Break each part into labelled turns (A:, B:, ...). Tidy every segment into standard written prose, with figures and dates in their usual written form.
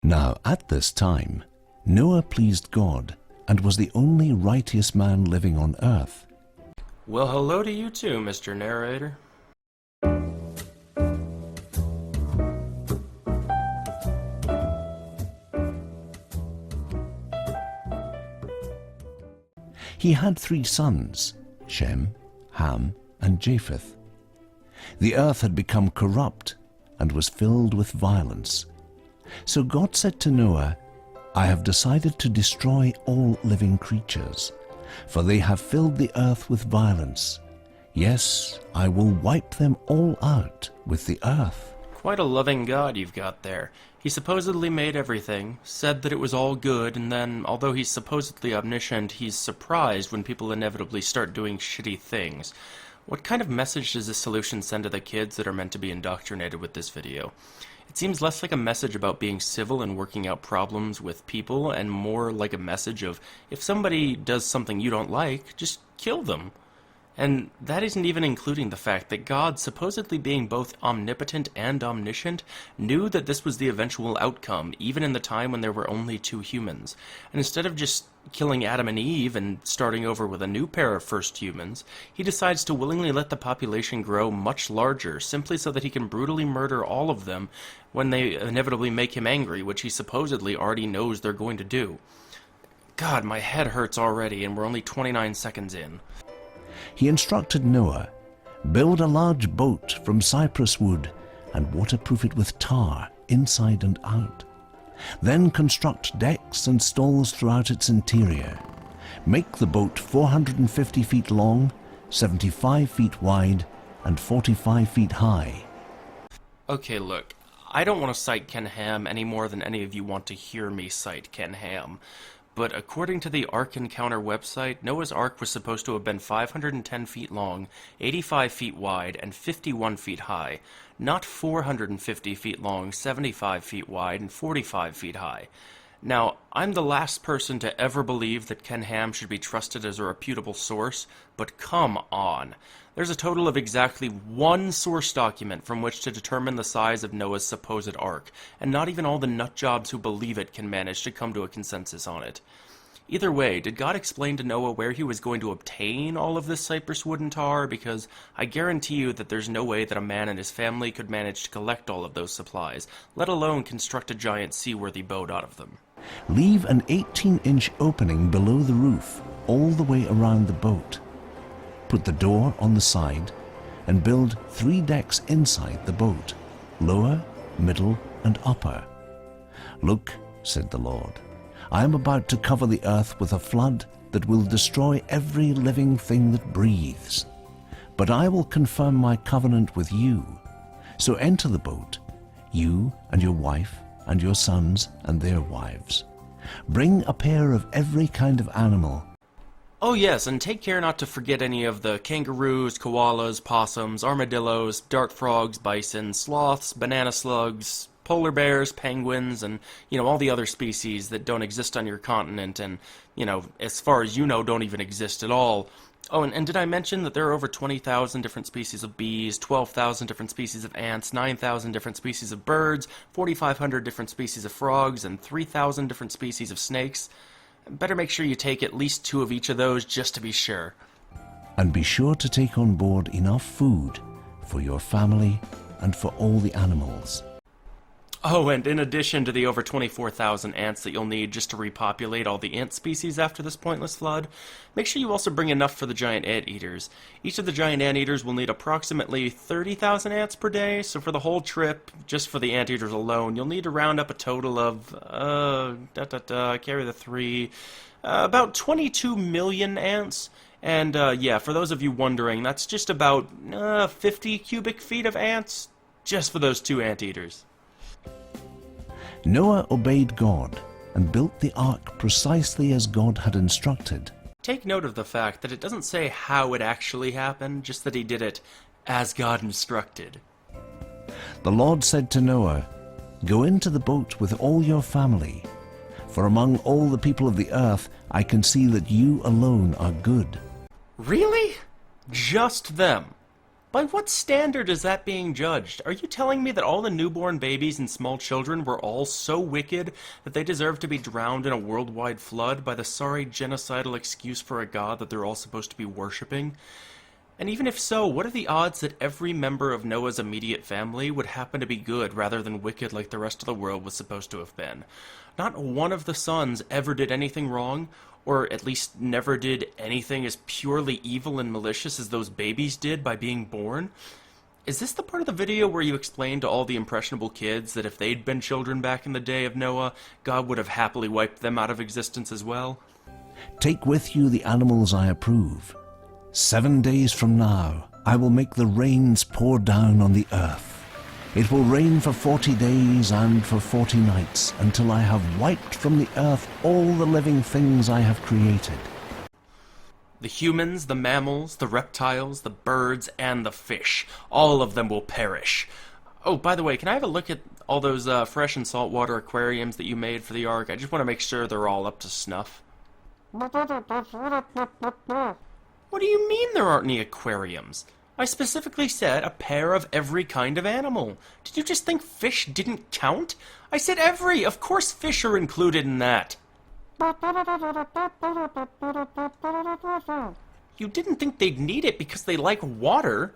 A: Now at this time, Noah pleased God and was the only righteous man living on earth.
B: Well, hello to you too, Mr. Narrator.
A: He had 3 sons, Shem, Ham, and Japheth. The earth had become corrupt and was filled with violence. So God said to Noah, I have decided to destroy all living creatures, for they have filled the earth with violence. Yes, I will wipe them all out with the earth.
B: Quite a loving God you've got there. He supposedly made everything, said that it was all good, and then, although he's supposedly omniscient, he's surprised when people inevitably start doing shitty things. What kind of message does this solution send to the kids that are meant to be indoctrinated with this video? It seems less like a message about being civil and working out problems with people, and more like a message of, if somebody does something you don't like, just kill them. And that isn't even including the fact that God, supposedly being both omnipotent and omniscient, knew that this was the eventual outcome, even in the time when there were only 2 humans. And instead of just killing Adam and Eve and starting over with a new pair of first humans, he decides to willingly let the population grow much larger, simply so that he can brutally murder all of them when they inevitably make him angry, which he supposedly already knows they're going to do. God, my head hurts already, and we're only 29 seconds in.
A: He instructed Noah, build a large boat from cypress wood and waterproof it with tar inside and out. Then construct decks and stalls throughout its interior. Make the boat 450 feet long, 75 feet wide, and 45 feet high.
B: Okay, look, I don't want to cite Ken Ham any more than any of you want to hear me cite Ken Ham. But according to the Ark Encounter website, Noah's Ark was supposed to have been 510 feet long, 85 feet wide, and 51 feet high, not 450 feet long, 75 feet wide, and 45 feet high. Now, I'm the last person to ever believe that Ken Ham should be trusted as a reputable source, but come on. There's a total of exactly 1 source document from which to determine the size of Noah's supposed ark, and not even all the nutjobs who believe it can manage to come to a consensus on it. Either way, did God explain to Noah where he was going to obtain all of this cypress wood and tar? Because I guarantee you that there's no way that a man and his family could manage to collect all of those supplies, let alone construct a giant seaworthy boat out of them.
A: Leave an 18-inch opening below the roof, all the way around the boat. Put the door on the side, and build 3 decks inside the boat, lower, middle, and upper. Look, said the Lord, I am about to cover the earth with a flood that will destroy every living thing that breathes. But I will confirm my covenant with you. So enter the boat, you and your wife and your sons and their wives. Bring a pair of every kind of animal.
B: Oh yes, and take care not to forget any of the kangaroos, koalas, possums, armadillos, dart frogs, bison, sloths, banana slugs, polar bears, penguins, and, all the other species that don't exist on your continent and, as far as you know, don't even exist at all. Oh, and did I mention that there are over 20,000 different species of bees, 12,000 different species of ants, 9,000 different species of birds, 4,500 different species of frogs, and 3,000 different species of snakes? Better make sure you take at least 2 of each of those just to be sure.
A: And be sure to take on board enough food for your family and for all the animals.
B: Oh, and in addition to the over 24,000 ants that you'll need just to repopulate all the ant species after this pointless flood, make sure you also bring enough for the giant anteaters. Each of the giant anteaters will need approximately 30,000 ants per day, so for the whole trip, just for the anteaters alone, you'll need to round up a total of, carry the 3, about 22 million ants. And, yeah, for those of you wondering, that's just about 50 cubic feet of ants, just for those 2 anteaters.
A: Noah obeyed God and built the ark precisely as God had instructed.
B: Take note of the fact that it doesn't say how it actually happened, just that he did it as God instructed.
A: The Lord said to Noah, Go into the boat with all your family, for among all the people of the earth I can see that you alone are good.
B: Really? Just them? By what standard is that being judged? Are you telling me that all the newborn babies and small children were all so wicked that they deserve to be drowned in a worldwide flood by the sorry genocidal excuse for a god that they're all supposed to be worshipping? And even if so, what are the odds that every member of Noah's immediate family would happen to be good rather than wicked like the rest of the world was supposed to have been? Not one of the sons ever did anything wrong, or at least never did anything as purely evil and malicious as those babies did by being born. Is this the part of the video where you explain to all the impressionable kids that if they'd been children back in the day of Noah, God would have happily wiped them out of existence as well?
A: Take with you the animals I approve. 7 days from now, I will make the rains pour down on the earth. It will rain for 40 days and for 40 nights, until I have wiped from the earth all the living things I have created.
B: The humans, the mammals, the reptiles, the birds, and the fish. All of them will perish. Oh, by the way, can I have a look at all those fresh and saltwater aquariums that you made for the Ark? I just want to make sure they're all up to snuff. What do you mean there aren't any aquariums? I specifically said a pair of every kind of animal. Did you just think fish didn't count? I said every! Of course fish are included in that. You didn't think they'd need it because they like water?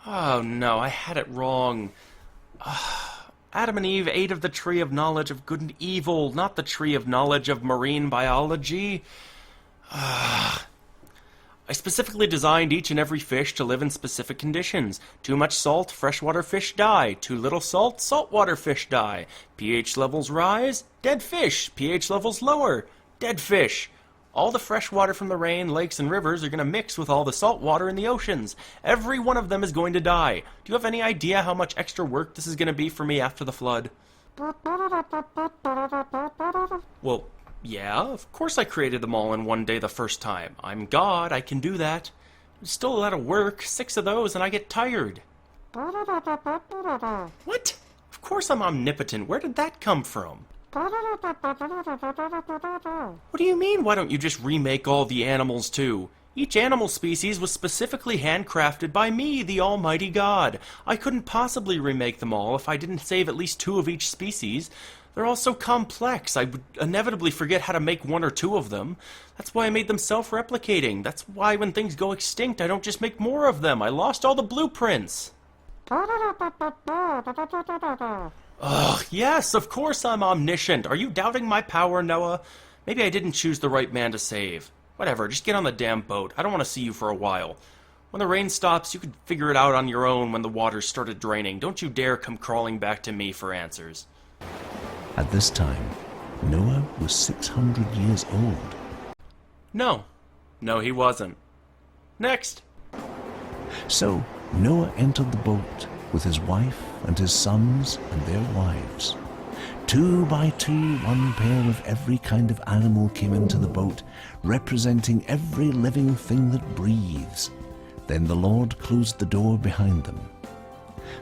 B: Oh no, I had it wrong. Adam and Eve ate of the tree of knowledge of good and evil, not the tree of knowledge of marine biology. I specifically designed each and every fish to live in specific conditions. Too much salt, freshwater fish die. Too little salt, saltwater fish die. pH levels rise, dead fish. pH levels lower, dead fish. All the fresh water from the rain, lakes, and rivers are going to mix with all the salt water in the oceans. Every one of them is going to die. Do you have any idea how much extra work this is going to be for me after the flood? Well, yeah, of course I created them all in one day the first time. I'm God, I can do that. It's still a lot of work, 6 of those, and I get tired. What? Of course I'm omnipotent. Where did that come from? What do you mean, why don't you just remake all the animals too? Each animal species was specifically handcrafted by me, the Almighty God. I couldn't possibly remake them all if I didn't save at least 2 of each species. They're all so complex, I would inevitably forget how to make 1 or 2 of them. That's why I made them self-replicating. That's why when things go extinct, I don't just make more of them. I lost all the blueprints. Ugh, yes, of course I'm omniscient. Are you doubting my power, Noah? Maybe I didn't choose the right man to save. Whatever, just get on the damn boat. I don't want to see you for a while. When the rain stops, you can figure it out on your own when the waters started draining. Don't you dare come crawling back to me for answers.
A: At this time, Noah was 600 years old.
B: No, he wasn't. Next.
A: So Noah entered the boat with his wife and his sons and their wives. 2 by 2, 1 pair of every kind of animal came into the boat, representing every living thing that breathes. Then the Lord closed the door behind them.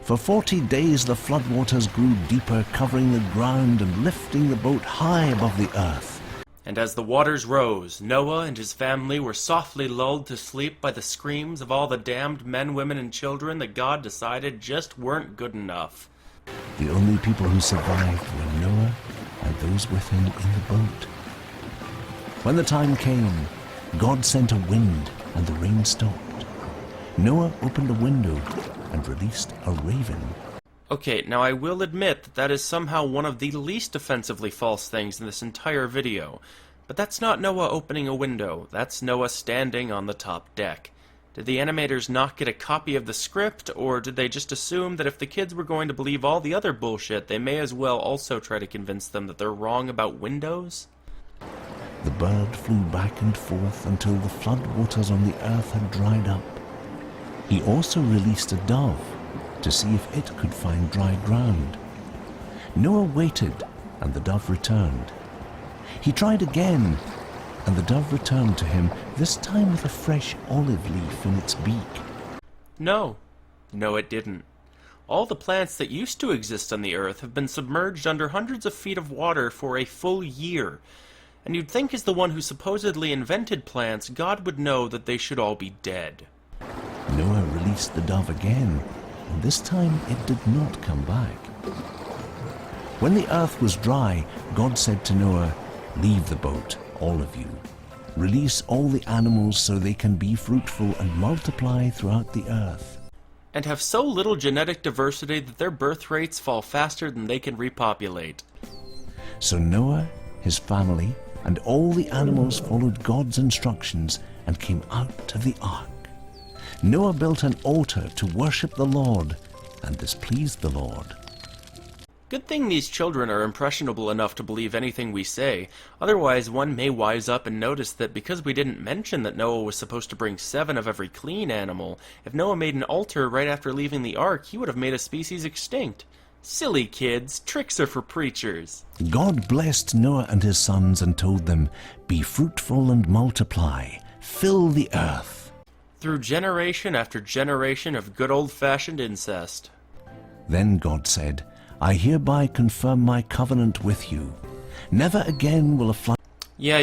A: For 40 days the floodwaters grew deeper, covering the ground and lifting the boat high above the earth.
B: And as the waters rose, Noah and his family were softly lulled to sleep by the screams of all the damned men, women, and children that God decided just weren't good enough.
A: The only people who survived were Noah and those with him in the boat. When the time came, God sent a wind and the rain stopped. Noah opened a window and released a raven.
B: Okay, now I will admit that that is somehow one of the least offensively false things in this entire video. But that's not Noah opening a window, that's Noah standing on the top deck. Did the animators not get a copy of the script, or did they just assume that if the kids were going to believe all the other bullshit, they may as well also try to convince them that they're wrong about windows?
A: The bird flew back and forth until the floodwaters on the earth had dried up. He also released a dove to see if it could find dry ground. Noah waited, and the dove returned. He tried again, and the dove returned to him, this time with a fresh olive leaf in its beak.
B: No, it didn't. All the plants that used to exist on the earth have been submerged under hundreds of feet of water for a full year. And you'd think as the one who supposedly invented plants, God would know that they should all be dead.
A: Noah released released the dove again, and this time it did not come back. When the earth was dry, God said to Noah, "Leave the boat, all of you. Release all the animals so they can be fruitful and multiply throughout the earth."
B: And have so little genetic diversity that their birth rates fall faster than they can repopulate.
A: So Noah, his family, and all the animals followed God's instructions and came out of the ark. Noah built an altar to worship the Lord, and this pleased the Lord.
B: Good thing these children are impressionable enough to believe anything we say, otherwise one may wise up and notice that because we didn't mention that Noah was supposed to bring 7 of every clean animal, if Noah made an altar right after leaving the ark, he would have made a species extinct. Silly kids, tricks are for preachers.
A: God blessed Noah and his sons and told them, "Be fruitful and multiply, fill the earth."
B: Through generation after generation of good old-fashioned incest.
A: Then God said, "I hereby confirm my covenant with you. Never again will a flood..."
B: Yeah.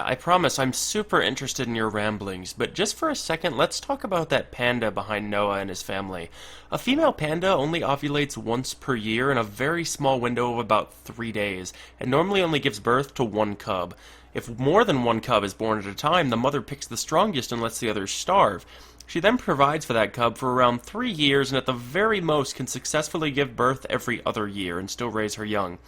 B: I promise I'm super interested in your ramblings, but just for a second, let's talk about that panda behind Noah and his family. A female panda only ovulates once per year in a very small window of about 3 days, and normally only gives birth to 1 cub. If more than 1 cub is born at a time, the mother picks the strongest and lets the others starve. She then provides for that cub for around 3 years and at the very most can successfully give birth every other year and still raise her young.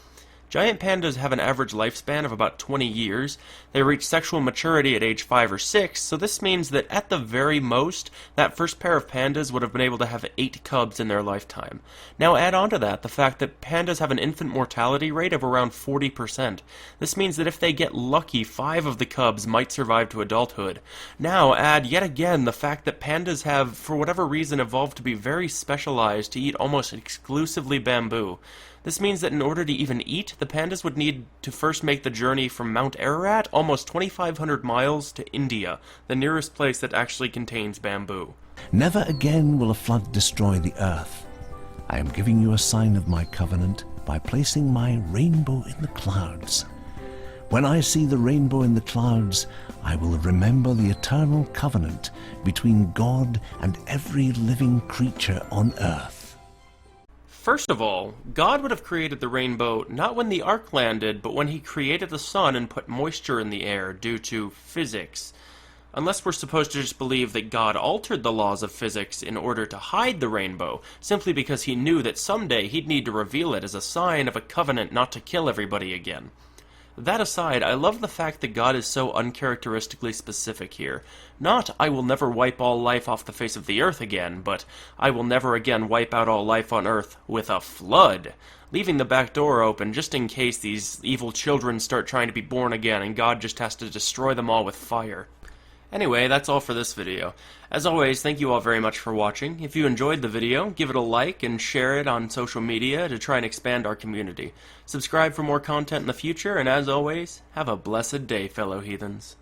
B: Giant pandas have an average lifespan of about 20 years. They reach sexual maturity at age 5 or 6, so this means that at the very most, that first pair of pandas would have been able to have 8 cubs in their lifetime. Now add on to that the fact that pandas have an infant mortality rate of around 40%. This means that if they get lucky, 5 of the cubs might survive to adulthood. Now add yet again the fact that pandas have, for whatever reason, evolved to be very specialized to eat almost exclusively bamboo. This means that in order to even eat, the pandas would need to first make the journey from Mount Ararat, almost 2,500 miles, to India, the nearest place that actually contains bamboo.
A: Never again will a flood destroy the earth. I am giving you a sign of my covenant by placing my rainbow in the clouds. When I see the rainbow in the clouds, I will remember the eternal covenant between God and every living creature on earth.
B: First of all, God would have created the rainbow not when the ark landed, but when he created the sun and put moisture in the air due to physics. Unless we're supposed to just believe that God altered the laws of physics in order to hide the rainbow, simply because he knew that someday he'd need to reveal it as a sign of a covenant not to kill everybody again. That aside, I love the fact that God is so uncharacteristically specific here. Not, "I will never wipe all life off the face of the earth again," but, "I will never again wipe out all life on earth with a flood," leaving the back door open just in case these evil children start trying to be born again and God just has to destroy them all with fire. Anyway, that's all for this video. As always, thank you all very much for watching. If you enjoyed the video, give it a like and share it on social media to try and expand our community. Subscribe for more content in the future, and as always, have a blessed day, fellow heathens.